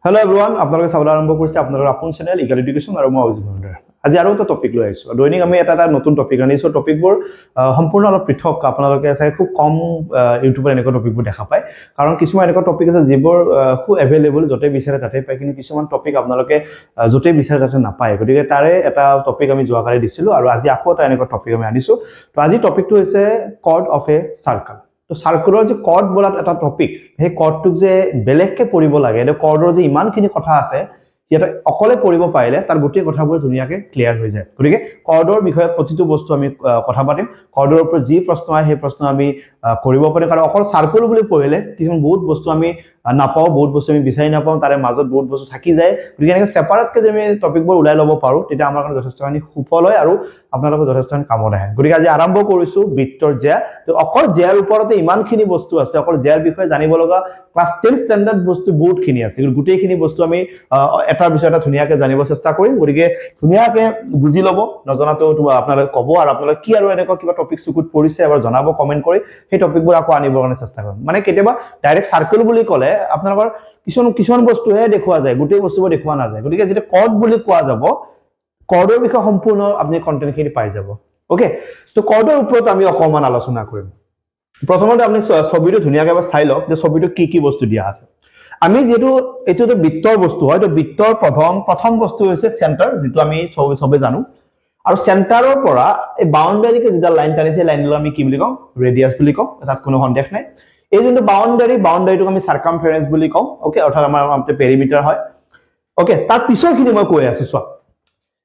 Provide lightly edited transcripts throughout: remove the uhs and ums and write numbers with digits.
Hello everyone, আপোনালোকে চাবলৈ আৰম্ভ কৰিছে আপোনালোকৰ আপোন চেনেল ইগাল এডুকেশ্যন আৰু মই অজিত মহোদয়। আজি আৰু এটা টপিক লৈ আহিছো। দৈনিক আমি এটা নতুন টপিক আনিছো। টপিকবোৰ সম্পূৰ্ণ অলপ পৃথক। আপোনালোকে চাই খুব কম ইউটিউবত এনেকুৱা টপিকবোৰ দেখা পায়। কাৰণ কিছুমান এনেকুৱা টপিক আছে যিবোৰ খুব এভেইলেবল, য'তে বিচাৰে তাতে পায়, কিন্তু কিছুমান টপিক আপোনালোকে য'তে বিচাৰে তাতে নাপায়। গতিকে তাৰে এটা টপিক আমি যোৱাকালি দিছিলো আৰু আজি আকৌ এটা এনেকুৱা টপিক আমি আনিছো। তো আজি টপিকটো হৈছে কৰ্ড অফ এ চাৰ্কল। তো সাৰ্কুলৰ যে কৰ্ড বোলা এটা টপিক, সেই কৰ্ডটোক যে বেলেগকে পঢ়িব লাগে, এই কৰ্ডৰ যে ইমানখিনি কথা আছে, ইয়াতে অকলে পঢ়িব পাৰিলে তাৰ গোটেই কথাবোৰ ধুনীয়াকে ক্লিয়াৰ হৈ যায়। গতিকে কৰ্ডৰ বিষয়ে প্ৰতিটো বস্তু আমি কথা পাতিম। কৰ্ডৰ ওপৰত যি প্ৰশ্ন আহে সেই প্ৰশ্ন আমি কৰিব পাৰিম। কাৰণ অকল সাৰ্কুল বুলি পঢ়িলে কিছুমান বহুত বস্তু আমি নাপাওঁ, বহুত বস্তু আমি বিচাৰি নাপাওঁ, তাৰে মাজত বহুত বস্তু থাকি যায়। গতিকে এনেকৈ ছেপাৰেটকৈ যদি আমি টপিকবোৰ ওলাই ল'ব পাৰোঁ, তেতিয়া আমাৰ কাৰণে যথেষ্টখিনি সুফল হয় আৰু আপোনালোকৰ যথেষ্টখিনি কামত আহে। গতিকে আজি আৰম্ভ কৰিছোঁ বৃত্তৰ জ্যা। তো অকল জ্যাৰ ওপৰতে ইমানখিনি বস্তু আছে, অকল জ্যাৰ বিষয়ে জানিব লগা ক্লাছ 10 ষ্টেণ্ডাৰ্ড বস্তু বহুতখিনি আছে। গোটেইখিনি বস্তু আমি এটাৰ পিছত এটা ধুনীয়াকৈ জানিব চেষ্টা কৰিম। গতিকে ধুনীয়াকৈ বুজি ল'ব, নজনাটো আপোনালোকে ক'ব, আৰু আপোনালোকে কি আৰু এনেকুৱা কিবা টপিক চকুত পৰিছে এবাৰ জনাব কমেণ্ট কৰি। সেই টপিকবোৰ আকৌ আনিবৰ কাৰণে চেষ্টা কৰিম। মানে কেতিয়াবা ডাইৰেক্ট চাৰ্কুল বুলি ক'লে আপোনালোকৰ কিছুমান বস্তুহে দেখুওৱা যায়, গোটেই বস্তুবোৰ দেখুওৱা নাযায়। গতিকে যেতিয়া কৰ্ড বুলি কোৱা যাব, কৰ্ডৰ বিষয়ে সম্পূৰ্ণ আপুনি কণ্টেণ্টখিনি পাই যাব। অ'কে, তো কৰ্ডৰ ওপৰত আমি অকণমান আলোচনা কৰিম। প্ৰথমতে আপুনি ছবিটো ধুনীয়াকৈ এবাৰ চাই লওক যে ছবিটো কি কি বস্তু দিয়া আছে। আমি যিহেতু এইটো বৃত্তৰ বস্তু হয়, তো বৃত্তৰ প্ৰথম বস্তু হৈছে চেণ্টাৰ, যিটো আমি চবে জানো। আৰু চেণ্টাৰৰ পৰা এই বাউণ্ডাৰীকে যিডাল লাইন টানিছে, লাইনডাল আমি কি বুলি কওঁ? ৰেডিয়াছ বুলি কওঁ। তাত কোনো সন্দেহ নাই। এই যোনটো বাউণ্ডাৰীটোক আমি চাৰ্কামফাৰেন্স বুলি কওঁ। অ'কে, অৰ্থাৎ আমাৰ পেৰিমিটাৰ হয়। অ'কে, তাৰ পিছৰখিনি মই কৈ আছো চোৱা।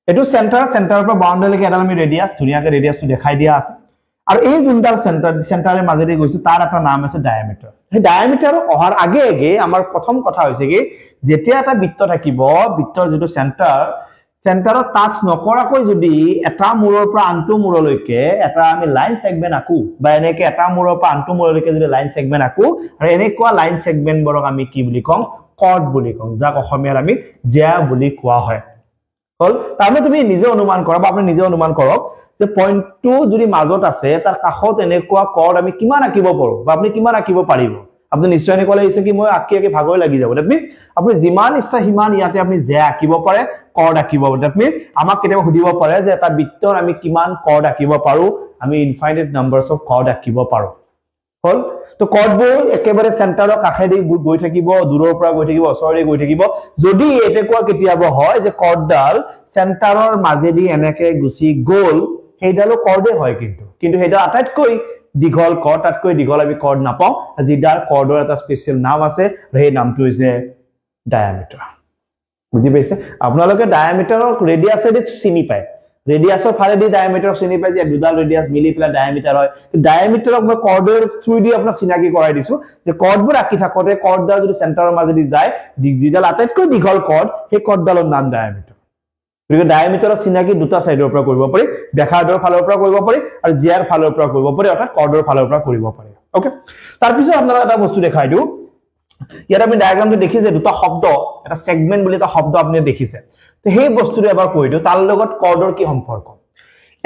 এইটো চেণ্টাৰৰ পৰা বাউণ্ডাৰীলৈকে এডাল আমি ৰেডিয়াছ, ধুনীয়াকৈ ৰেডিয়াছটো দেখাই দিয়া আছে। আৰু এই যোনডাল চেণ্টাৰৰ মাজেদি গৈছে তাৰ এটা নাম আছে ডায়ামিটাৰ। সেই ডায়ামিটাৰ অহাৰ আগে আমাৰ প্ৰথম কথা হৈছে কি, যেতিয়া এটা বৃত্ত থাকিব, বৃত্তৰ যিটো চেণ্টাৰত টাচ নকৰাকৈ যদি এটা মূৰৰ পৰা আনটো মূৰলৈকে এটা আমি লাইন ছেগমেণ্ট আঁকো, বা এনেকৈ এটা মূৰৰ পৰা আনটো মূৰলৈকে যদি লাইন ছেগমেণ্ট আঁকো, আৰু এনেকুৱা লাইন ছেগমেণ্টবোৰক আমি কি বুলি কওঁ? কৰ্ড বুলি কওঁ, যাক অসমীয়াত আমি জ্যা বুলি কোৱা হয়। হল, তাৰমানে তুমি নিজে অনুমান কৰা, বা আপুনি নিজে অনুমান কৰক যে পইণ্টটো যদি মাজত আছে, তাৰ কাষত এনেকুৱা কৰ্ড আমি কিমান আঁকিব পাৰোঁ, বা আপুনি কিমান আঁকিব পাৰিব? আপুনি নিশ্চয় এনেকুৱা লাগিছে কি মই আঁকি ভাগৰ লাগি যাব। ডেট মিনছ আপুনি যিমান ইচ্ছা সিমান ইয়াতে আপুনি জ্যা আঁকিব পাৰে, কৰ্ড আঁকিব পাৰে। ডেট মিনছ আমাক কেতিয়াবা সুধিব পাৰে যে এটা বৃত্তৰ আমি কিমান কৰ্ড আঁকিব পাৰোঁ? আমি ইনফাইনাইট নাম্বাৰছ অফ কৰ্ড আঁকিব পাৰোঁ। হল, তো কৰ্ডবোৰ একেবাৰে চেণ্টাৰৰ কাষেদি গৈ থাকিব, দূৰৰ পৰা গৈ থাকিব, ওচৰেৰে গৈ থাকিব। যদি এনেকুৱা কেতিয়াবা হয় যে কৰ্ডডাল চেণ্টাৰৰ মাজেদি এনেকে গুচি গ'ল, সেইডালো কৰ্ডে হয়, কিন্তু সেইডাল আটাইতকৈ দীঘল কৰ্ড, তাতকৈ দীঘল আমি কৰ্ড নাপাওঁ। যিডাল কৰ্ডৰ এটা স্পেচিয়েল নাম আছে, সেই নামটো হৈছে ডায়ামিটাৰ। বুজি পাইছে? আপোনালোকে ডায়ামিটাৰক ৰেডিয়াছেদি চিনি পায়, ৰেডিয়াছৰ ফালেদি ডায়ামিটাৰ চিনি পায় যে দুডাল ৰেডিয়াছ মিলি পেলাই ডায়ামিটাৰ হয়। ডায়ামিটাৰক মই কৰ্ডৰ থ্ৰুদি আপোনাক চিনাকি কৰাই দিছো যে কৰ্ডবোৰ আঁকি থাকোঁতে কৰ্ডডাল যদি চেণ্টাৰৰ মাজেদি যায়, যিডাল আটাইতকৈ দীঘল কৰ্ড, সেই কৰ্ডডালৰ নাম ডায়ামিটাৰ। গতিকে ডায়ামিটাৰৰ চিনাকি দুটা চাইডৰ পৰা কৰিব পাৰি, ব্যাসাৰ্ধৰ ফালৰ পৰা কৰিব পাৰি আৰু জিয়াৰ ফালৰ পৰা কৰিব পাৰি, অৰ্থাৎ কৰ্ডৰ ফালৰ পৰা কৰিব পাৰি। অ'কে, তাৰপিছত আপোনাক এটা বস্তু দেখাই দিওঁ। ইয়াত আপুনি ডায়াগ্ৰামটো দেখিছে, দুটা শব্দ, এটা ছেগমেণ্ট বুলি এটা শব্দ আপুনি দেখিছে। তো সেই বস্তুটো এবাৰ কৈ দিওঁ, তাৰ লগত কৰ্ডৰ কি সম্পৰ্ক।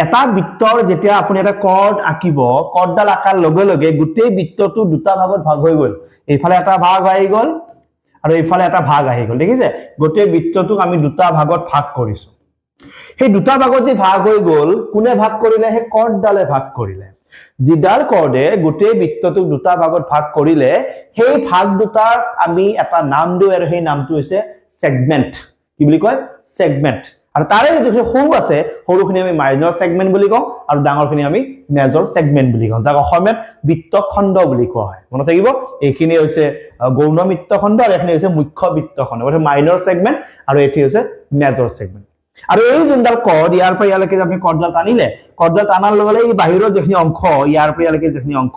এটা বৃত্তৰ যেতিয়া আপুনি এটা কৰ্ড আঁকিব, কৰ্ডডাল আঁকাৰ লগে লগে গোটেই বৃত্তটো দুটা ভাগত ভাগ হৈ গ'ল। এইফালে এটা ভাগ আহি গ'ল আৰু এইফালে এটা ভাগ আহি গ'ল। দেখিছে? গোটেই বৃত্তটোক আমি দুটা ভাগত ভাগ কৰিছো। সেই দুটা ভাগত যে ভাগ হৈ গ'ল, কোনে ভাগ কৰিলে? সেই কৰ্ডডালে ভাগ কৰিলে। যিডাল কৰ্ডে গোটেই বৃত্তটোক দুটা ভাগত ভাগ কৰিলে, সেই ভাগ দুটাক আমি এটা নাম দিওঁ, আৰু সেই নামটো হৈছে ছেগমেণ্ট। কি বুলি কয়? ছেগমেণ্ট। আৰু তাৰে যিটো সৰু আছে, সৰুখিনি আমি মাইনৰ ছেগমেণ্ট বুলি কওঁ, আৰু ডাঙৰখিনি আমি মেজৰ ছেগমেণ্ট বুলি কওঁ, যাক অসমীয়াত বৃত্তখণ্ড বুলি কোৱা হয়। মনত থাকিব, এইখিনি হৈছে গৌণ বৃত্তখণ্ড, আৰু এইখিনি হৈছে মুখ্য বৃত্তখণ্ড, অৰ্থাৎ মাইনৰ ছেগমেণ্ট, আৰু এইটো হৈছে মেজৰ ছেগমেণ্ট। আৰু এই যোনডাল কৰ্ড, ইয়াৰ পৰা ইয়ালৈকে আপুনি কৰ্ডডাল টানিলে, কৰ্ডডাল টানাৰ লগে লগে এই বাহিৰৰ যিখিনি অংশ, ইয়াৰ পৰা ইয়ালৈকে যিখিনি অংশ,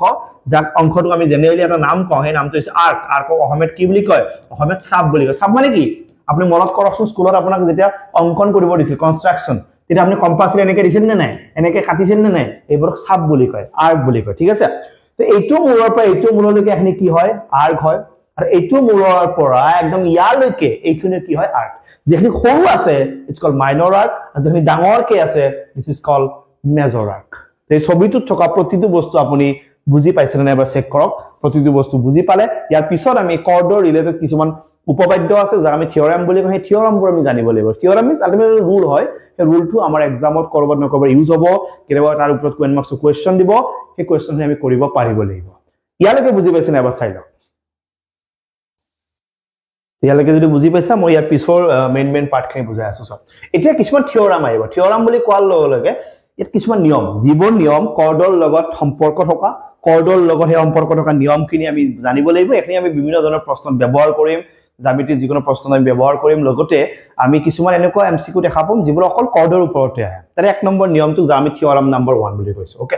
যাক অংশটোক আমি জেনেৰেলি এটা নাম কওঁ, সেই নামটো হৈছে আৰ্ক। আৰ্কক অসমীয়াত কি বুলি কয়? অসমীয়াত চাপ বুলি কয়। চাপ মানে কি? আপুনি মনত কৰকচোন, স্কুলত আপোনাক যেতিয়া অংকন কৰিব দিছিল, কনষ্ট্ৰাকশ্যন, তেতিয়া আপুনি কম্পাছৰে এনেকে দিছিল নে নাই? এনেকে কাটিছিল নে নাই? এইবোৰক চাপ বুলি কয়, আৰ্ক বুলি কয়। ঠিক আছে? তো এইটো মূৰৰ পৰা এইটো মূৰলৈকে এখিনি কি হয়? আৰ্ক হয়। আৰু এইটো মূৰৰ পৰা একদম ইয়ালৈকে এইখিনি কি হয়? আৰ্ক। যিখিনি সৰু আছে, ইটছ কল্ড মাইনৰ আৰ্ক, আৰু যিখিনি ডাঙৰকে আছে, this is called major arc. এই ছবিটোত থকা প্ৰতিটো বস্তু আপুনি বুজি পাইছেনে নাই এবাৰ চেক কৰক। প্ৰতিটো বস্তু বুজি পালে ইয়াৰ পিছত আমি কৰ্ডৰ ৰিলেটেড কিছুমান উপপাদ্য আছে যাক আমি থিওৰাম বুলি কওঁ, সেই থিওৰামবোৰ আমি জানিব লাগিব। থিওৰাম মিনছ আল্টিমেটলি ৰুল হয়, সেই ৰুলটো আমাৰ এক্সামত কৰবাত নকৰবাত ইউজ হ'ব, কেতিয়াবা তাৰ ওপৰত কুৱেশ্যন মাৰ্কছ কুৱেশ্যন দিব, সেই কুৱেশ্যনখিনি আমি কৰিব পাৰিব লাগিব। ইয়ালৈকে বুজি পাইছে নাই এবাৰ চাই লওক। ইয়ালৈকে যদি বুজি পাইছা, মই ইয়াৰ পিছৰ মেইন পাৰ্টখিনি বুজাই আছো চব। এতিয়া কিছুমান থিওৰাম আহিব। থিওৰাম বুলি কোৱাৰ লগে লগে ইয়াত কিছুমান নিয়ম, যিবোৰ নিয়ম কৰ্ডৰ লগত সম্পৰ্ক থকা, কৰ্ডৰ লগত সেই সম্পৰ্ক থকা নিয়মখিনি আমি জানিব লাগিব। এইখিনি আমি বিভিন্ন ধৰণৰ প্ৰশ্নত ব্যৱহাৰ কৰিম, জ্যামিতিৰ যিকোনো প্ৰশ্ন আমি ব্যৱহাৰ কৰিম। লগতে আমি কিছুমান এনেকুৱা এমচিকিউ দেখা পাম যিবোৰ অকল কৰ্ডৰ ওপৰতে আহে। তাৰে 1 নম্বৰ নিয়মটো যা আমি থিওৰাম নম্বৰ 1 বুলি কৈছো। ওকে,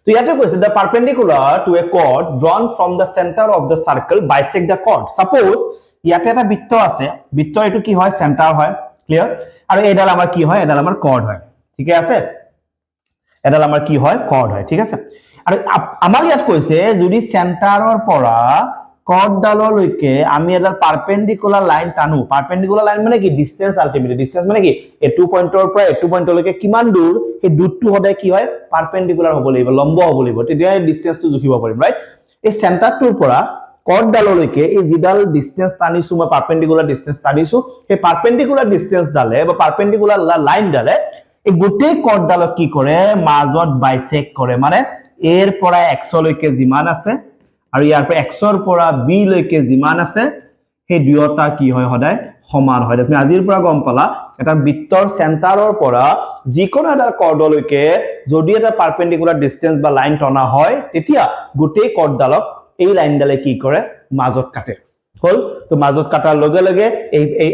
তো ইয়াতে কৈছে the perpendicular to a chord drawn from the centre of the circle bisect the chord. Suppose ইয়াতে এটা বৃত্ত আছে, বৃত্ত এটো কি হয়, চেণ্টাৰ হয়, ক্লিয়াৰ। আৰু এডাল আমাৰ কি হয়, এডাল আমাৰ কৰ্ড হয়, ঠিক আছে। এডাল আমাৰ কি হয়, কৰ্ড হয়, ঠিক আছে। আৰু আমাৰ ইয়াত কৈছে যদি চেণ্টাৰৰ পৰা কৰ্ডডাললৈকে আমি এডাল পাৰপেণ্ডিকুলাৰ লাইন টানো। পাৰপেণ্ডিকুলাৰ লাইন মানে কি, ডিসটেন্স। আলটিমেটলি ডিসটেন্স মানে কি, এটো পইণ্টৰ পৰা এটো পইণ্টলৈকে কিমান দূৰ, সেই দূৰটো সদায় কি হয়, পাৰপেণ্ডিকুলাৰ হ'ব লাগিব, লম্ব হ'ব লাগিব, তেতিয়া এই ডিসটেন্সটো জুখিব পাৰিম, ৰাইট। এই চেণ্টাৰটোৰ পৰা কৰ্ডডাললৈকে এই যিডাল ডিসটেন্স টানিছো, মই পাৰপেণ্ডিকুলাৰ ডিসটেন্স টানিছো, সেই পাৰপেণ্ডিকুলাৰ ডিসটেন্স ডালে বা পাৰপেণ্ডিকুলাৰ লাইন ডালে এই গোটেই কৰ্ডডালক কি কৰে, মাজত বাইসেক্ট কৰে। মানে এৰ পৰা x লৈকে যিমান আছে আৰু ইয়াৰ পৰা x ৰ পৰা b লৈকে যিমান আছে, সেই দুয়োটা কি হয়, সদায় সমান হয়। তুমি আজিৰ পৰা গম পালা, এটা বৃত্তৰ চেণ্টাৰৰ পৰা যিকোনো এটা কৰ্ডলৈকে যদি এটা পাৰপেণ্ডিকুলাৰ ডিসটেন্স বা লাইন টনা হয়, তেতিয়া গোটেই কৰ্ডডালক এই লাইনডালে কি কৰে, মাজত কাটে। হল, তো মাজত কাটাৰ লগে লগে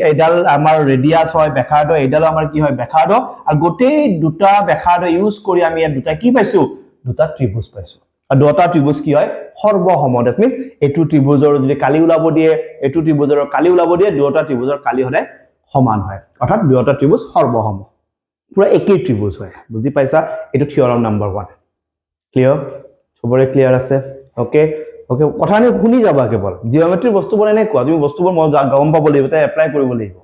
এইডাল আমাৰ ৰেডিয়াস হয় ব্যাসাৰ্ধ, এইডাল আমাৰ কি হয়, ব্যাসাৰ্ধ। আৰু গোটেই দুটা ব্যাসাৰ্ধ ইউজ কৰি আমি ইয়াত দুটা কি পাইছো, দুটা ত্ৰিভুজ পাইছো। আৰু দুটা ত্ৰিভুজ কি হয়, সৰ্বসম। দ্যাট মিন্স এইটো ত্ৰিভুজৰ যদি কালি ওলাব দিয়ে, এইটো ত্ৰিভুজৰ কালি ওলাব দিয়ে, দুটা ত্ৰিভুজৰ কালি হলে সমান হয়, অৰ্থাৎ দুটা ত্ৰিভুজ সৰ্বসম, পুৰা একেই ত্ৰিভুজ হয়। বুজি পাইছা, এইটো থিওৰাম নম্বৰ 1। ক্লিয়াৰ, সবৰে ক্লিয়াৰ আছে? ওকে ওকে, কথাখিনি শুনি যাবা। কেৱল জিওমেট্ৰিৰ বস্তুবোৰ এনেকুৱা, তুমি বস্তুবোৰ মই গম পাব লাগিব, তাই এপ্লাই কৰিব লাগিব।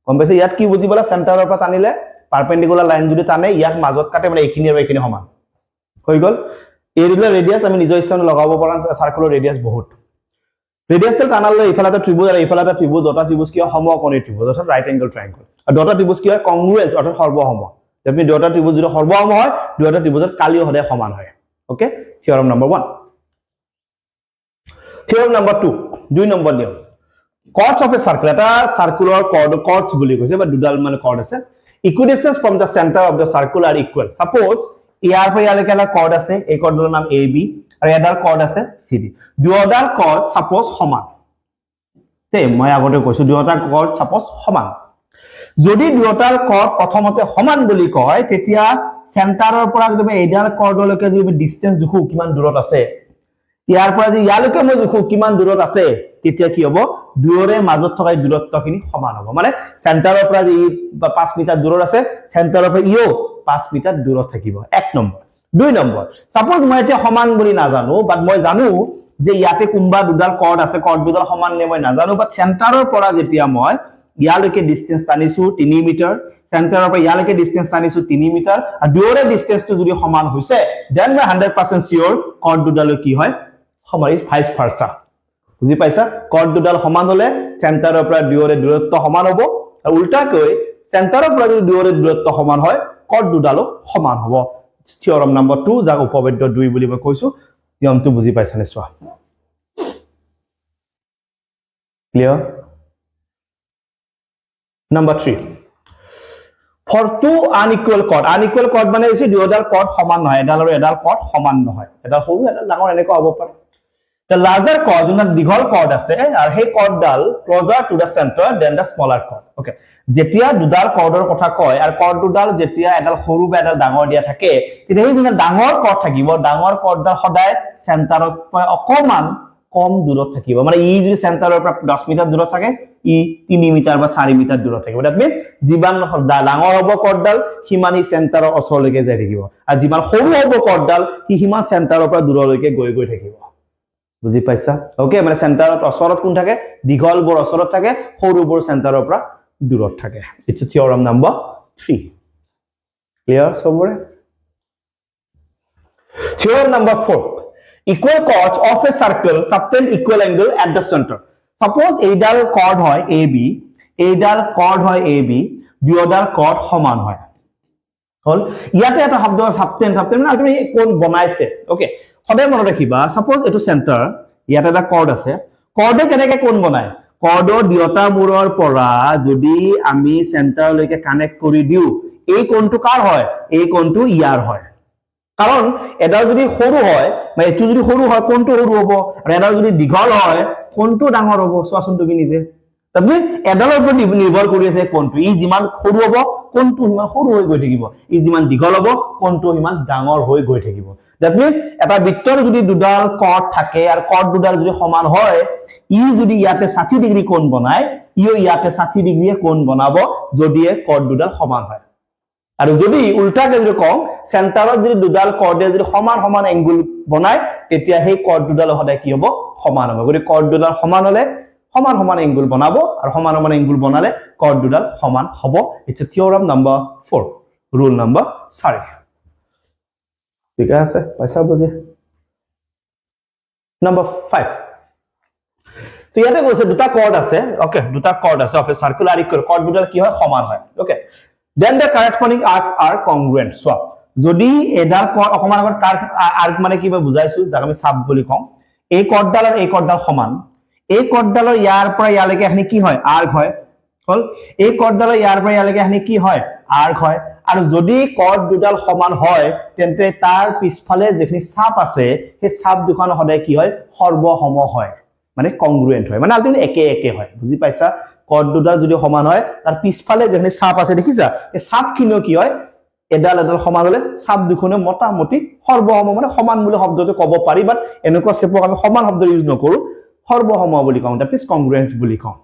গম পাইছে, ইয়াত কি বুজি পালা, চেণ্টাৰৰ পৰা টানিলে পাৰপেণ্ডিকুলাৰ লাইন যদি টানে, ইয়াক মাজত কাটে, মানে এইখিনি আৰু এইখিনি সমান হৈ গল। এই ৰেডিয়াস আমি নিজৰ ইচ্ছা লগাব পৰা, সাৰ্কেলৰ ৰেডিয়াস বহুত। ৰেডিয়াসটো টানালে ইফালে এটা ত্ৰিভুজ আৰু ইফালে এটা ত্ৰিভুজ, দুটা ত্ৰিভুজ কি হয়, সমকোণী ত্ৰিভুজ, অৰ্থাৎ ৰাইট এংগল ট্ৰায়াঙ্গল। আৰু দুটা ত্ৰিভুজ কি হয়, কংগ্ৰুৱেন্স, অৰ্থাৎ সৰ্বসম। তুমি দুটা ত্ৰিভুজ যদি সৰ্বসম হয়, দুটা ত্ৰিভুজৰ কালিও সদায় সমান হয়। Okay, theorem number 1। Theorem number 2, 2 number নিয়ম। কৰ্ডছ অফ এ সাৰ্কেল, এটা সাৰ্কুলাৰ কৰ্ডছ বুলি কৈছে, বা দুডাল মানে কৰ্ড আছে। Equidistance from the centre of the circle are equal. Suppose ইয়াৰ পৰা ইয়ালৈকে এটা কৰ্ড আছে, এই কৰ্ডৰ নাম AB, আৰু এডাল কৰ্ড আছে CD। দুয়োডাল কৰ্ড সাপোজ সমান। মই আগতে কৈছো দুয়োটা কৰ্ড সাপোজ সমান। যদি দুয়োটাৰ কৰ্ড প্ৰথমতে সমান বুলি কয়, তেতিয়া চেণ্টাৰৰ পৰা যদি এইডাল কৰ্ডলৈকে যদি ডিসটেন্স জুখো কিমান দূৰত আছে, ইয়াৰ পৰা যদি ইয়ালৈকে মই জুখো কিমান দূৰত আছে, তেতিয়া কি হ'ব, দুয়োৰে মাজত থকা দূৰত্বখিনি সমান হ'ব। মানে চেণ্টাৰৰ পৰা যদি 5 মিটাৰ দূৰত আছে, চেণ্টাৰৰ পৰা ইও 5 মিটাৰ দূৰত থাকিব। 1 নম্বৰ। 2 নম্বৰ, সাপোজ মই এতিয়া সমান বুলি নাজানো, বাট মই জানো যে ইয়াতে কোনবা দুডাল কৰ্ড আছে, কৰ্ড দুডাল সমান নে মই নাজানো, বাট চেণ্টাৰৰ পৰা যেতিয়া মই ইয়ালৈকে ডিসটেন্স টানিছো 3 মিটাৰ, চেণ্টাৰৰ পৰা ইয়ালৈকে ডিসটেন্স টানিছো 3 মিটাৰ, আৰু দুয়োৰে ডিসটেন্সটো যদি সমান হৈছে, দেন মই 100% শিওৰ কৰ্ড দুডালৰ কি হয়, সমান। Is vice versa. বুজি পাইছা, কৰ্ড দুডাল সমান হলে চেণ্টাৰৰ পৰা দুয়োৰে দূৰত্ব সমান হ'ব, আৰু উল্টাকৈ চেণ্টাৰৰ পৰা যদি দুয়োৰে দূৰত্ব সমান হয়, কৰ্ড দুডালো সমান হ'ব। থিওৰাম নম্বৰ 2, যাক উপপাদ্য 2 বুলি মই কৈছো। নিয়মটো বুজি পাইছা নিশ্চয়? Clear? Number 3, for two unequal chord, unequal chord মানে হৈছে দুয়োডাল chord সমান নহয়, এডাল আৰু এডাল chord সমান নহয়, এডাল সৰু এডাল ডাঙৰ এনেকুৱা হ'ব পাৰে। The larger chord, যোনটা দীঘল chord আছে, আৰু সেই chordডাল closer to the center than the smaller chord. Okay, যেতিয়া দুডাল chordৰ কথা কয়, আৰু chord দুডাল যেতিয়া এডাল সৰু বা এডাল ডাঙৰ দিয়া থাকে, তেতিয়া সেই যোনটা ডাঙৰ chord থাকিব, ডাঙৰ chordডাল সদায় চেণ্টাৰৰ পৰা অকমান কম দূৰত থাকিব। মানে ই যদি চেণ্টাৰৰ পৰা 10 মিটাৰ দূৰত থাকে, ই 3 মিটাৰ বা 4 মিটাৰ দূৰত থাকিব। দ্যাট মিন্স যিমান ডাঙৰ হ'ব কৰ্ডডাল, সিমান ই চেণ্টাৰৰ ওচৰলৈকে যাই থাকিব, আৰু যিমান সৰু হ'ব কৰ্ডডাল, সি সিমান চেণ্টাৰৰ পৰা দূৰলৈকে গৈ থাকিব। বুজি পাইছা? ওকে, মানে চেণ্টাৰৰ ওচৰত কোন থাকে, দীঘলবোৰ ওচৰত থাকে, সৰুবোৰ চেণ্টাৰৰ পৰা দূৰত থাকে। It's থিওৰাম number 3। ক্লিয়াৰ সবৰে? থিওৰাম number 4, equal chords of a circle subtend equal angle at the center. Suppose এইডাল কৰ্ড হয় AB, এইডাল কৰ্ড হয় AB, দুয়োডাল কৰ্ড সমান হয়। হল ইয়াতে এটা শব্দ সাবটেন মানে তুমি কোন বনাইছে ওকে সদায় মনত ৰাখিবা সাপোজ এটো সেন্টাৰ ইয়াতে এটা কৰ্ড আছে কৰ্ডে কেনেকৈ কোন বনায় কৰ্ডৰ দুয়োটা মূৰৰ পৰা যদি আমি সেন্টাৰলৈকে কানেক্ট কৰি দিও এই কোনটো কাৰ হয় এই কোনটো ইয়াৰ হয় কাৰণ এডাল যদি সৰু হয় মানে এটো যদি সৰু হয় কোনটো সৰু হ'ব আৰু এডাল যদি দীঘল হয় কোনটো ডাঙৰ হ'ব চোৱাচোন তুমি নিজে That means এডালৰ ওপৰত নিৰ্ভৰ কৰি আছে কোনটো ই যিমান সৰু হ'ব কোনটো হিমান সৰু হৈ গৈ থাকিব ই যিমান দীঘল হ'ব কোনটো হিমান ডাঙৰ হৈ গৈ থাকিব That means এটা বৃত্তৰ যদি দুডাল কৰ্ড থাকে আৰু কৰ্ড দুডাল যদি সমান হয় ই যদি ইয়াতে 60 ডিগ্ৰী কোণ বনায় ইও ইয়াতে 60 ডিগ্ৰী কোণ বনাব যদি কৰ্ড দুডাল সমান হয় আৰু যদি উল্টাকে যদি কওঁ সেন্টাৰত যদি দুডাল কৰ্ডে যদি সমান সমান এংগল বনায় তেতিয়া সেই কৰ্ড দুডাল সদায় কি হ'ব সমান হ'ব গতিকে কৰ্ড দুডাল সমান হলে সমান সমান এংগল বনাব আৰু সমান সমান এংগল বনালে কৰ্ড দুডাল সমান হ'ব it's a theorem number 4 rule number 4 ঠিক আছে পইচা বুঝে নাম্বাৰ 5 তো ইয়াতে কৈছে দুটা কৰ্ড আছে ওকে দুটা কৰ্ড আছে অফ সাৰ্কুলাৰ ইকুয়াল কৰ্ড দুডাল কি হয় সমান হয় okay then the corresponding arcs are congruent so যদি এডাল কৰ্ড অকমান আগত তাৰ আৰ্ক মানে কি বুজাইছো যাক আমি সাব বুলি কওঁ এই কৰ্ডডাল আৰু এই কৰ্ডডাল সমান এই কৰ্ডডালৰ ইয়াৰ পৰা ইয়ালৈকে এখানি কি হয় আৰ্ক হয় হল এই কৰ্ডডালৰ ইয়াৰ পৰা ইয়ালৈকে এখানি কি হয় আৰ্ক হয় আৰু যদি কৰ্ড দুডাল সমান হয় তেন্তে তাৰ পিছফালে যেখিনি সাপ আছে সেই সাপ দুখন সদায় কি হয় সৰ্বসম হয় মানে কংগ্ৰুয়েন্ট হয় মানে আলটিমেটলি একে একে হয় বুজি পাইছা কৰ্ড দুডাল যদি সমান হয় তাৰ পিছফালে যেখিনি সাপ আছে দেখিছা এই সাপখিনিও কি হয় এডাল এডাল সমান হলে সাপ দুখনে মোটামুটি সৰ্বসম মানে সমান বুলি শব্দটো ক'ব পাৰি বাট এনেকুৱা সেপক আমি সমান শব্দ ইউজ নকৰো সৰ্বসম বুলি কওঁ দ্যাট ইজ কংগ্ৰুয়েন্ট বুলি কওঁ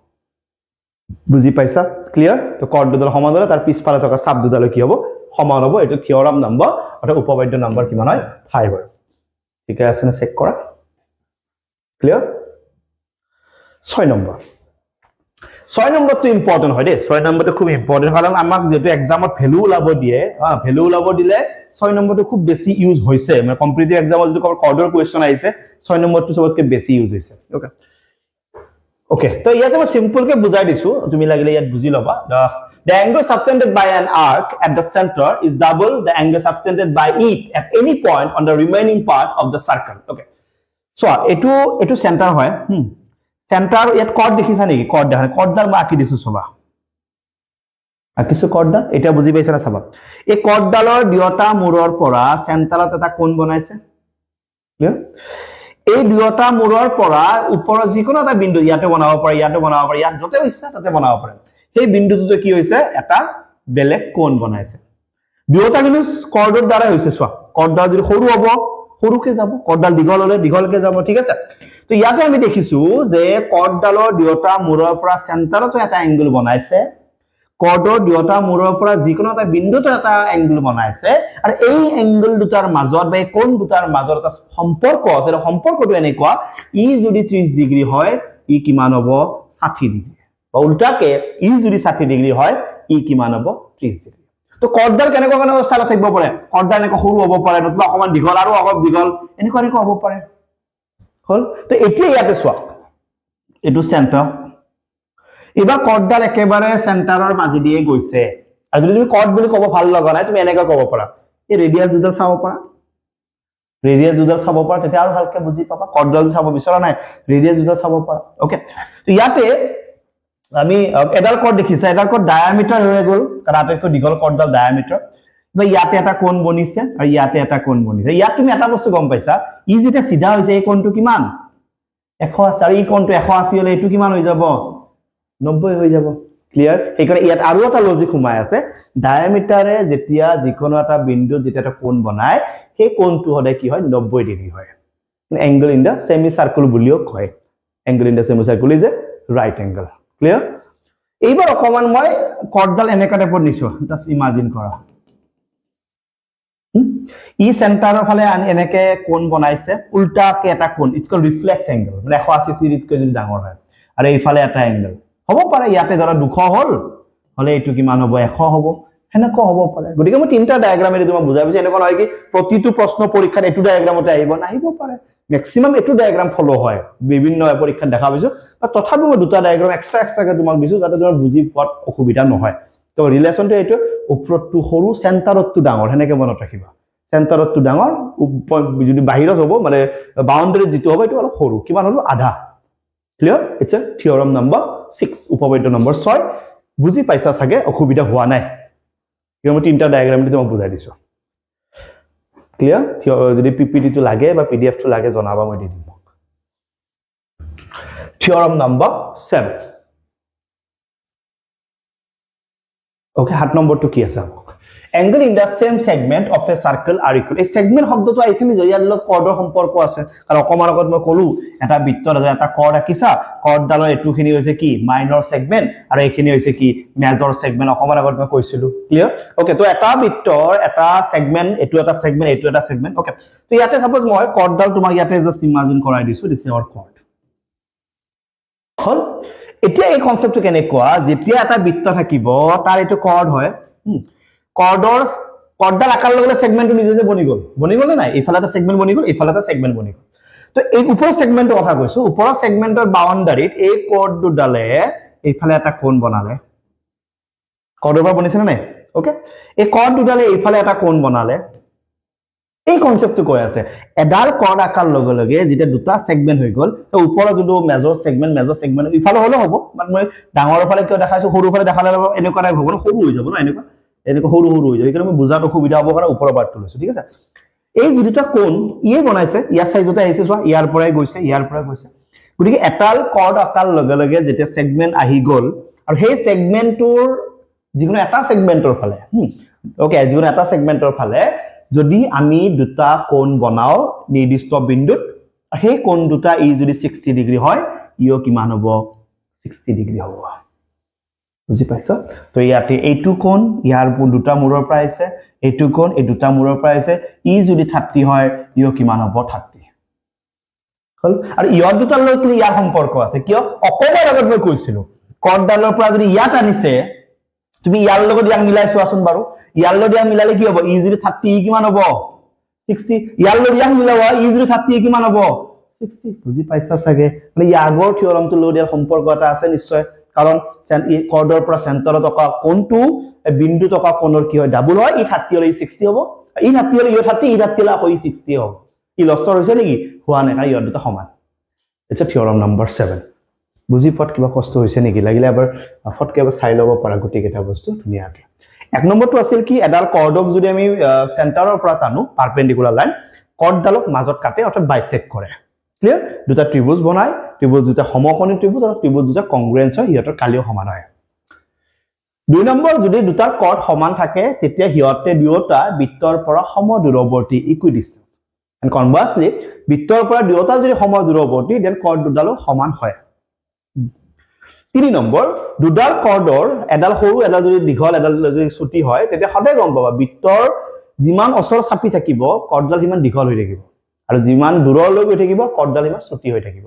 বুজি পাইছা ক্লিয়াৰ তো কৰ্ড দুডাল সমান হলে তাৰ পিছফালে থকা সাপ দুডাল কি হ'ব সমান হ'ব এটো থিওৰাম নম্বৰ অৰ্থাৎ উপপাদ্য নম্বৰ কিমান হয় 5 হয় ঠিক আছে না চেক কৰা ক্লিয়াৰ 6 নম্বৰ 6 নম্বৰটো ইম্পৰ্টেন্ট হয় দে 6 নম্বৰটো খুব ইম্পৰ্টেন্ট কাৰণ আমাক যেটো এক্সামত ভ্যালু ওলাব দিয়ে ভ্যালু ওলাব দিলে 6 নম্বৰটো খুব বেছি ইউজ হৈছে মানে কম্পিটিটিভ এক্সামত যদি কৰ্ডৰ কোৱেশ্চন আহিছে 6 নম্বৰটো সবতকৈ বেছি ইউজ হৈছে ওকে ওকে তো ইয়াতে মই সিম্পল কে বুজাই দিছো তুমি লাগিলে ইয়াত বুজি লবা the angle subtended by an arc at the center is double the angle subtended by it at any point on the remaining part of the circle okay so etu center হয় center ইয়াত cord দেখিছা নেকি cord দেখা কৰ্ডডাল মই আঁকি দিছো সবা আঁকিছো কৰ্ডডাল এটা বুজি পাইছা না সবা এই কৰ্ডডালৰ দুয়োটা মূৰৰ পৰা চেণ্টাৰত এটা কোণ বনাইছে ক্লিয়াৰ এই দুয়োটা মূৰৰ পৰা ওপৰৰ যিকোনো এটা বিন্দু ইয়াতে বনাব পাৰি ইয়াত যতে ইচ্ছা তাতে বনাব পাৰে সেই বিন্দুটোতে কি হৈছে এটা বেলেগ কোণ বনাইছে দুয়োটা কিন্তু কৰ্ডৰ দ্বাৰা হৈছে চোৱা কৰ্ডডাল যদি সৰু হ'ব সৰুকে যাব কৰ্ডডাল দীঘল হলে দীঘলকে যাব ঠিক আছে তো ইয়াতে আমি দেখিছো যে কৰ্ডডালৰ দুয়োটা মূৰৰ পৰা চেণ্টাৰতে এটা এংগল বনাইছে কৰ্ডৰ দুয়োটা মূৰৰ পৰা যিকোনো এটা বিন্দুতে এটা এংগল বনাইছে আৰু এই এংগল দুটাৰ মাজত বা কোণ দুটাৰ মাজত এটা সম্পৰ্ক আছে সম্পৰ্কটো এনেকুৱা ই যদি 30 ডিগ্ৰী হয় ই কিমান হ'ব 60 ডিগ্ৰী বা উল্টাকে ই যদি 60 ডিগ্ৰী হয় ই কিমান হ'ব 30 ডিগ্ৰী তো কৰ্ডডাল কেনেকুৱা কেনে অৱস্থাত থাকিব পাৰে কৰ্ডডাল এনেকুৱা সৰু হ'ব পাৰে নতুবা অকমান দীঘল আৰু অলপ দীঘল এনেকুৱা হ'ব পাৰে হল তো এতিয়া ইয়াতে চোৱা এটো সেন্টাৰ এবাৰ কৰ্ডডাল একেবাৰে সেন্টাৰৰ মাজে দিয়ে গৈছে আৰু যদি তুমি কৰ্ড বুলি ক'ব ভাল লগা নাই তুমি এনেকৈ ক'ব পাৰা এই ৰেডিয়াস দুডাল চাব পাৰা তেতিয়া আৰু ভালকে বুজি পাবা কৰ্ডডাল চাব বিচৰা নাই ৰেডিয়াস দুডাল চাব পাৰা ওকে তো ইয়াতে আমি এডাল কৰ্ড দেখিছা এডাল কৰ্ড ডায়ামিটাৰ হৈ গ'ল কাৰণ আটাইতকৈ দীঘল কৰ্ডডাল ডায়ামিটাৰ বা ইয়াতে এটা কোণ বনিছে আৰু ইয়াতে এটা কোণ বনিছে ইয়াত তুমি এটা বস্তু গম পাইছা ই যেতিয়া সিধা হৈছে এই কোণটো কিমান 180 আৰু এই কোণটো 180 হলে এটো কিমান হৈ যাব 90 হৈ যাব ক্লিয়াৰ এইকাৰণে ইয়াত আৰু এটা লজিক সোমাই আছে ডায়ামিটাৰে যেতিয়া যিকোনো এটা বিন্দু যেতিয়া এটা কোণ বনায় সেই কোণটো হলে কি হয় 90 ডিগ্ৰী হয় angle in the semi circle বুলিও কয় angle in the semi circle is a right angle clear এইবাৰ অকমান মই কৰ্ডডাল এনেকা টাইপৰ নিছো জাস্ট ইমাজিন কৰা ই সেন্টাৰৰ ফালে এনেকে কোণ বনাইছে উল্টাকে এটা কোণ ইটস কল ৰিফ্লেক্স এংগল মানে 180 ডিগ্ৰীতকৈ যদি ডাঙৰ হয় আৰু এইফালে এটা এংগল হ'ব পাৰে ইয়াতে ধৰা 200 হল হলে এটো কিমান হ'ব 100 হ'ব হেনেকৈ হ'ব পাৰে গতিকে মই তিনটা ডায়াগ্ৰাম এৰি তোমাক বুজাই দিছো এনেকুৱা নহয় কি প্ৰতিটো প্ৰশ্ন পৰীক্ষাত এটো ডায়াগ্ৰামতে আহিব নাহিব পাৰে ম্যাক্সিমাম এটু ডায়াগ্ৰাম ফলো হয় বিভিন্ন পৰীক্ষাত দেখা পাইছো বা তথাপি মই দুটা ডায়াগ্ৰাম এক্সট্ৰাকে তোমাক দিছো যাতে তোমাৰ বুজি পোৱাত অসুবিধা নহয় তো ৰিলেশনটো এইটো ওপৰতটো সৰু সেন্টাৰতটো ডাঙৰ হেনেকে মনত ৰাখিবা সেন্টাৰতটো ডাঙৰ যদি বাহিৰত হ'ব মানে বাউন্ডাৰী যেটো হ'ব এটো অলপ সৰু কিমান হলো আধা ক্লিয়াৰ ইটস এ থিওৰাম নম্বৰ 6 উপপাদ্য নম্বৰ 6 বুজি পাইছা সাগে অসুবিধা হোৱা নাই কিয় মই তিনটা ডায়াগ্ৰাম দি তোমাক বুজাই দিছো ক্লিয়াৰ যদি পিপিটি টো লাগে বা পিডিএফ টো লাগে জনাবা মই দি দিম থিওৰাম নম্বৰ 7 ওকে 7 নম্বৰটো কি আছে angle in the same segment of a circle are equal এই segment শব্দটো আইছে নি ইয়াৰ লগত কৰ্ডৰ সম্পৰ্ক আছে আৰু অকমান আগত মই কলো এটা বৃত্তৰ আছে এটা কৰ্ড আকিছা কৰ্ডডালৰ এটুখিনি হৈছে কি মাইনৰ সেগমেন্ট আৰু এইখিনি হৈছে কি মেজৰ সেগমেন্ট অকমান আগত মই কৈছিলো ক্লিয়াৰ ওকে তো এটা বৃত্তৰ এটা সেগমেন্ট এটু এটা সেগমেন্ট ওকে তো ইয়াতে সাপোজ মই কৰ্ডডাল তোমাক ইয়াতে জাস্ট ইমাজিন কৰাই দিছো দিস ইজ আवर কৰ্ড হল এতিয়া এই কনসেপ্টটো কেনেকুৱা যেতিয়া এটা বৃত্ত থাকিব তাৰ এটো কৰ্ড হয় কৰ্ডৰ আকাৰ লগলে সেগমেন্টটো নিজে যে বনি গল নাই ইফালে এটা সেগমেন্ট বনি গল ইফালে এটা সেগমেন্ট বনি গল তো এই ওপৰৰ সেগমেন্টৰ কথা কৈছো ওপৰৰ সেগমেন্টৰ বাউন্ডাৰীত এই কৰ্ড দুডালে ইফালে এটা কোণ বনালে কৰ্ডৰ পৰা বনিছে নাই ওকে এই কৰ্ড দুডালে ইফালে এটা কোণ বনালে এই কনসেপ্টটো কৈ আছে এডাল কৰ্ড আকাৰ লগে যেতিয়া দুটা সেগমেন্ট হৈ গল তো ওপৰৰ যোনটো মেজৰ সেগমেন্ট ইফালে হলো হ'ব মানে মই ডাঙৰৰ ফালে কিয় দেখাইছো সৰু ফালে দেখালে এনেকুৱা টাইপ হ'ব সৰু হৈ যাব না এনেকুৱা সৰু হৈ যায় কাৰণ মই বুজাত অসুবিধা হ'ব কাৰণে ওপৰৰ পাৰ্টটো লৈছো ঠিক আছে এই দুটা কোণ ইয়ে বনাইছে ইয়াৰ সাইজতে আহিছে চোৱা ইয়াৰ পৰাই গৈছে গতিকে এটাল কৰ্ড আকাৰ লগে যেতিয়া সেগমেন্ট আহি গল আৰু সেই সেগমেন্টৰ যিকোনো এটা সেগমেন্টৰ ফালে ওকে যিকোনো এটা সেগমেন্টৰ ফালে যদি আমি দুটা কোণ বনাও নিৰ্দিষ্ট বিন্দুত সেই কোণ দুটা ই যদি 60 ডিগ্ৰী হয় ইও কিমান হ'ব 60 ডিগ্ৰী হ'ব বুজি পাইছো তো ইয়াতে এইটো কোণ ইয়াৰ দুটা মূৰৰ পৰা আছে এইটো কোণ এই দুটা মূৰৰ পৰা আছে ই যদি 30 হয় ইও কিমান হ'ব 30 হল আৰু ইয়াৰ দুটাৰ লগত ইয়াৰ সম্পৰ্ক আছে কিয় অকমান আগত মই কৈছিলো কৰ্ডডালৰ পৰা যদি ইয়াত আনিছে তুমি ইয়াৰ লগত ইয়াক মিলাই চোৱাচোন বাৰু ইয়াৰ লগত ইয়াক মিলালে কি হ'ব ই যদি 30 ই কিমান হ'ব 60 ইয়াৰ লগত ইয়াক মিলাৱা ই যদি 30 ই কিমান হ'ব 60 বুজি পাইছা সাগে মানে ইয়াগৰ থিওৰামটো লগত ইয়াৰ সম্পৰ্ক এটা আছে নিশ্চয় কাৰণ কৰ্ডৰ পৰা সেন্টাৰত থকা কোণটো বিন্দু থকা কোণৰ কি হয় ডাবল হয় ই 30 হলে 60 হ'ব ই 30 হলে ই 30 ই 30 হলে ই 60 হ'ব ই লছৰ হৈছে নেকি হোৱা নাই কাৰণ ইহঁত দুটা সমান ইটস এ থিওৰাম নম্বৰ 7 বুজি পোৱাত কিবা কষ্ট হৈছে নেকি লাগিলে এবাৰ ফটকে এবাৰ চাই ল'ব পাৰা গুটি কেইটা বস্তু ধুনীয়াকৈ এক নম্বৰটো আছিল কি এডাল কৰ্ডক যদি আমি সেন্টাৰৰ পৰা টানো পাৰপেন্ডিকুলাৰ লাইন কৰ্ডডালক মাজত কাটে অৰ্থাৎ বাইসেক্ট কৰে ক্লিয়াৰ দুটা ত্ৰিভুজ বনায় ত্ৰিভুজ দুটা সমকোণী ত্ৰিভুজ আৰু ত্ৰিভুজ দুটা কংগ্ৰুৱেন্স হয় ইহঁতৰ কালিও সমান হয় দুই নম্বৰ যদি দুটা কৰ্ড সমান থাকে তেতিয়া হিয়তে দুয়োটা বৃত্তৰ পৰা সমদূৰৱৰ্তী ইকুইডিস্টেন্স এন্ড কনভাৰ্সলি বৃত্তৰ পৰা দুয়োটা যদি সমদূৰৱৰ্তী দেন কৰ্ড দুডালো সমান হয় তিনি নম্বৰ দুডাল কৰ্ডৰ এডাল সৰু এডাল যদি দীঘল এডাল যদি ছুটি হয় তেতিয়া সদায় গম পাবা বৃত্তৰ যিমান অচৰ চাপি থাকিব কৰ্ডডাল সিমান দীঘল হৈ থাকিব আৰু যিমান দূৰলৈ গৈ থাকিব কৰ্ডডাল সিমান ছুটি হৈ থাকিব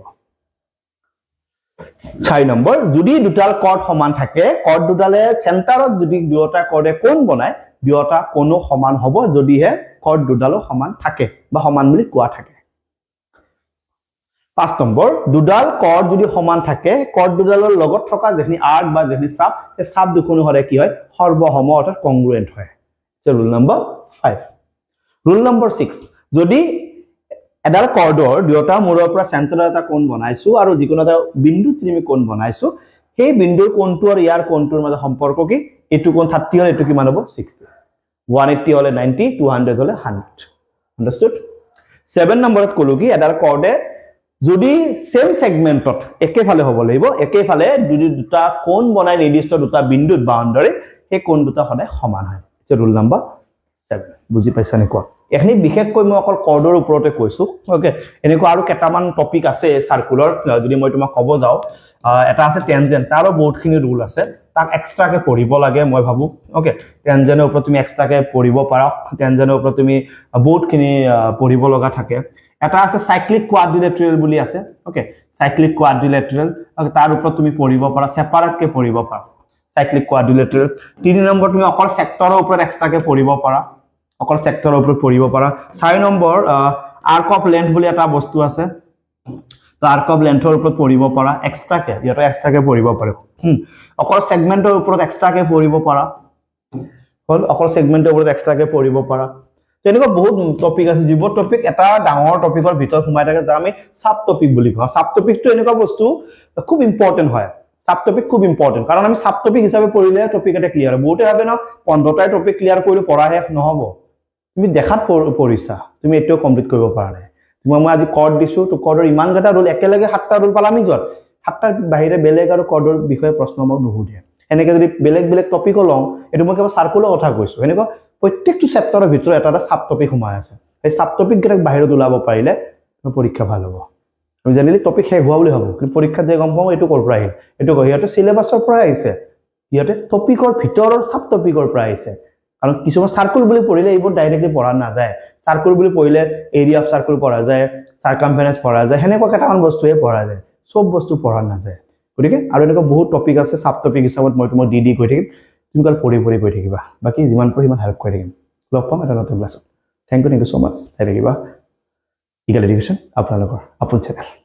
4 নম্বৰ যদি দুটাল কৰ্ড সমান থাকে কৰ্ড দুডালে সেন্টাৰত যদি দুটা কৰ্ডে কোণ বনায় দুটা কোণো সমান হ'ব যদিহে কৰ্ড দুডালো সমান থাকে বা সমান বুলি কোৱা থাকে 5 নম্বৰ দুডাল কৰ্ড যদি সমান থাকে কৰ্ড দুডালৰ লগত থকা যেখিনি আৰ্ক বা যেখিনি চাপ এই চাপ দুখনো হলে কি হয় সৰ্বসম অৰ্থাৎ কংগ্ৰুৱেন্ট হয় ৰুল নম্বৰ 5 ৰুল নম্বৰ 6 যদি এডাল কৰ্ডৰ দুটা মূৰৰ পৰা সেন্টাৰৰ এটা কোণ বনাইছো আৰু যিকোনো এটা বিন্দুত আমি কোণ বনাইছো সেই বিন্দুৰ কোণটো আৰু ইয়াৰ কোণটোৰ মাজত সম্পৰ্ক কি এটু কোণ 30 হলে এটু কিমান হ'ব 60 180 হলে 90 200 হলে 100 আন্ডাৰস্টুড 7 নম্বৰত কলো কি এডাল কৰ্ডে যদি সেম সেগমেন্টত একেফালে হ'ব লাগিব একেফালে যদি দুটা কোণ বনাই নিৰ্দিষ্ট দুটা বিন্দুত বাউন্ডাৰী সেই কোণ দুটা সদায় সমান হয় এটা ৰুল নম্বৰ 7 বুজি পাইছা নে কোৱা এখনি বিশেষকৈ মই অকল কৰ্ডৰ ওপৰতে কৈছো ওকে এনেকুৱা আৰু কেটামান টপিক আছে সাৰ্কুলাৰ যদি মই তোমাক ক'ব যাও এটা আছে টেনজেন্ট তাৰো বহুতখিনি ৰুল আছে তাক এক্সট্ৰাকে পঢ়িব লাগে মই ভাবো ওকে টেনজেন্টৰ ওপৰত তুমি এক্সট্ৰাকে পঢ়িব পাৰা টেনজেন্টৰ ওপৰত তুমি বহুতখিনি পঢ়িব লগা থাকে এটা আছে সাইক্লিক কোৱাড্ৰিলেটাৰেল বুলি আছে ওকে সাইক্লিক কোৱাড্ৰিলেটাৰেল তাৰ ওপৰত তুমি পঢ়িব পাৰা সেপাৰেটকে পঢ়িব পাৰা সাইক্লিক কোৱাড্ৰিলেটাৰেল 3 নম্বৰ তুমি অকল সেক্টৰৰ ওপৰত এক্সট্ৰাকে পঢ়িব পাৰা অকল সেক্টৰৰ ওপৰত পঢ়িব পাৰা 4 নম্বৰ আৰ্ক অফ লেন্থ বুলি এটা বস্তু আছে তো আৰ্ক অফ লেন্থৰ ওপৰত পঢ়িব পৰা এক্সট্ৰাকে ইয়াতে এক্সট্ৰাকে পঢ়িব পাৰে অকল সেগমেন্টৰ ওপৰত এক্সট্ৰাকে পঢ়িব পৰা হল অকল সেগমেন্টৰ ওপৰত এক্সট্ৰাকে পঢ়িব পৰা তেনেকুৱা বহুত টপিক আছে যিবোৰ টপিক এটা ডাঙৰ টপিকৰ ভিতৰত সোমাই থাকে যা আমি সাব টপিক বুলি কওঁ সাব টপিকটো এনেকুৱা বস্তু খুব ইম্পৰ্টেন্ট হয় সাব টপিক খুব ইম্পৰ্টেন্ট কাৰণ আমি সাব টপিক হিচাপে পঢ়িলে টপিক এটা ক্লিয়াৰ হ'ব বহুতে ভাবে না 15টাই টপিক ক্লিয়াৰ কৰি পঢ়া শেষ নহব তুমি দেখাত পঢ়িছা তুমি এটো কমপ্লিট কৰিব পৰা নাই তুমি মই আজি কড দিছো তো কডৰ ইমান গটা ৰুল একেলগে 7টা ৰুল পালামি যত 7টাৰ বাহিৰে বেলেগ আৰু কডৰ বিষয়ে প্ৰশ্ন মোক নুহুদে এনেকে যদি বেলেগ বেলেগ টপিক লওঁ এটো মই কেৱল সাৰ্কুলৰ কথা কৈছো এনেকুৱা প্ৰত্যেকটো চেপ্টাৰৰ ভিতৰত এটা সাব টপিক সোমাই আছে এই সাব টপিক গিটাক বাহিৰত ওলাব পাৰিলে পৰীক্ষা ভাল হ'ব আমি জানিলে টপিক শেষ হোৱা বুলি ভাবো কিন্তু পৰীক্ষাত যে গম পাওঁ এটো কৰ পৰা আহিল এটো কহিয়াতে সিলেবাসৰ পৰা আহিছে ইয়াতে টপিকৰ ভিতৰৰ সাব টপিকৰ পৰা আহিছে কাৰণ কিছুমান সাৰ্কুল বুলি পঢ়িলে এইবোৰ ডাইৰেক্টলি পঢ়া নাযায় সাৰ্কুল বুলি পঢ়িলে এৰিয়া অফ সাৰ্কুল পঢ়া যায় সাৰ্কামফাৰেন্স পঢ়া যায় হেনেকুৱা কেটামান বস্তুহে পঢ়া যায় সব বস্তু পঢ়া নাযায় গতিকে আৰু এনেকুৱা বহুত টপিক আছে সাব টপিক হিচাপত মই তোমাক দি কৈ থাকিম তুমি কাল পঢ়ি গৈ থাকিবা বাকি যিমান পঢ়ি ইমান হেল্প কৰি থাকিম লগ পাম এটা নতুন ক্লাছত থ্যাংক ইউ সো মাচ চাই থাকিবা ইগল এডুকেশ্যন আপোনালোকৰ আপোন চেনেল